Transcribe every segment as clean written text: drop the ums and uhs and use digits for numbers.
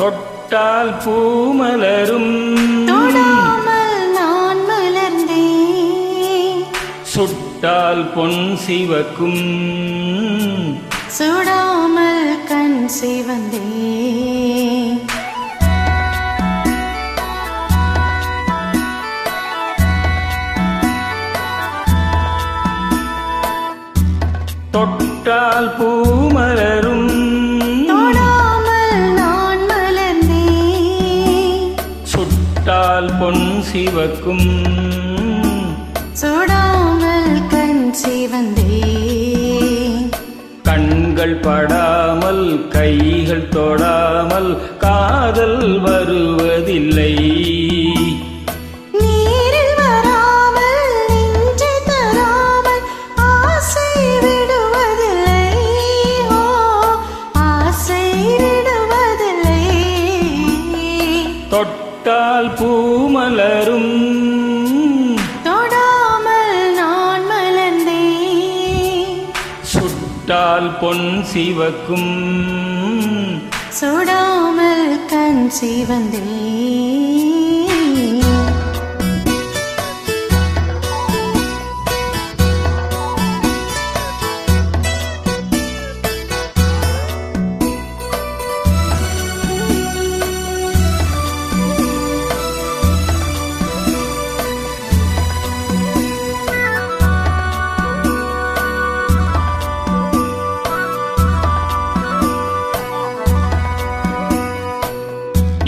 தொட்டால் பூமலரும் தொடாமல் நான் மலர்ந்தேன். சுட்டால் பொன் சிவக்கும் சுடாமல் கண் சிவந்தேன். தொட்டால் பூமலரும் தொடாமல் நான் மலர்ந்தேன். சுட்டால் பொன் சிவக்கும் சுடாமல் கண் சிவந்தேன். கண்கள் படாமல் கைகள் தொடாமல் காதல் வருவதில்லை. நீரில் வராமல் நெஞ்சை தராமல் ஆசை விடுவதில்லை. ஓ, ஆசை விடுவதில்லை. தொட்டால் பூமலரும் தொடாமல் நான் மலர்ந்தேன். சுட்டால் பொன் சிவக்கும் சுடாமல் கண் சிவந்தேன்.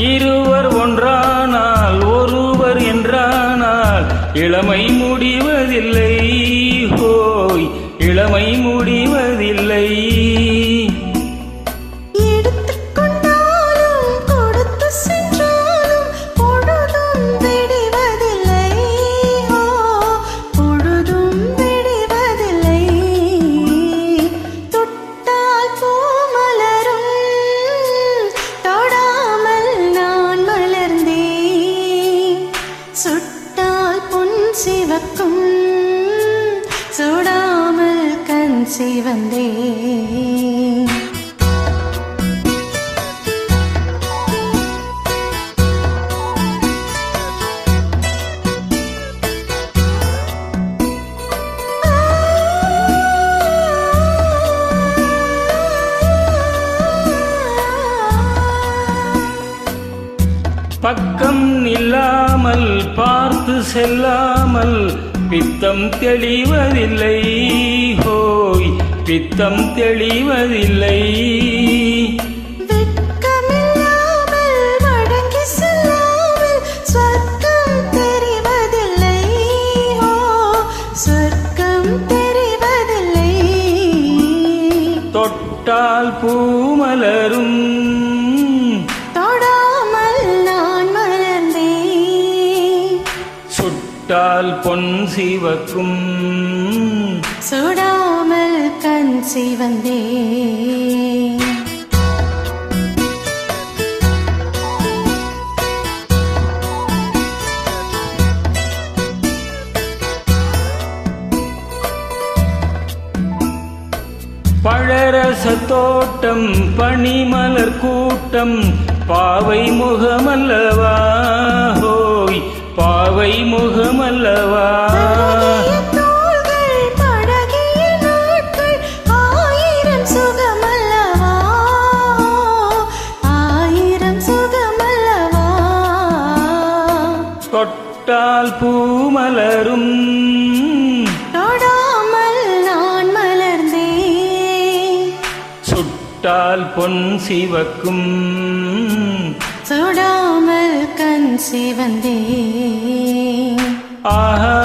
இருவர் ஒன்றானால் ஒருவர் என்றானால் இளமை முடிவதில்லை. ஹோய், இளமை முடிவதில்லை. எடுத்துக்கொண்டாலும் கொடுத்து சென்றாலும் பொழுதும் விடுவதில்லை. ஓ, பொழுதும் விடுவதில்லை. தொட்டால் பூமலரும் தொடாமல் நான் மலர்ந்தேன். சுட்டால் பொன் சிவக்கும் சுடாமல் கண் சிவந்தேன். பக்கம் இல்லாமல் பார்த்து செல்லாமல் பித்தம் தெளிவதில்லை. ஹோய், பித்தம் தெளிவதில்லை. வெட்கமில்லாமல் வழங்கி செல்லாமல் சொர்க்கம் தெரிவதில்லை. ஓ, சொர்க்கம் தெரிவதில்லை. தொட்டால் பூமலரும் தொடாமல் நான் மலர்ந்தேன். சுட்டால் பொன் சிவக்கும் சுடாமல் கண் சிவந்தேன். பழரச தோட்டம் பனிமலர் கூட்டம் பாவை முகமல்லவா. ஹோய், பாவை முகமல்லவா. தோள்கள் பழகிய நாட்கள் ஆயிரம் சுகமல்லவா. ஆயிரம் சுகமல்லவா. தொட்டால் பூமலரும் தொடாமல் நான் மலர்ந்தேன். சுட்டால் பொன் சிவக்கும் சுடாமல் கண் சிவந்தேன். ஆஹா.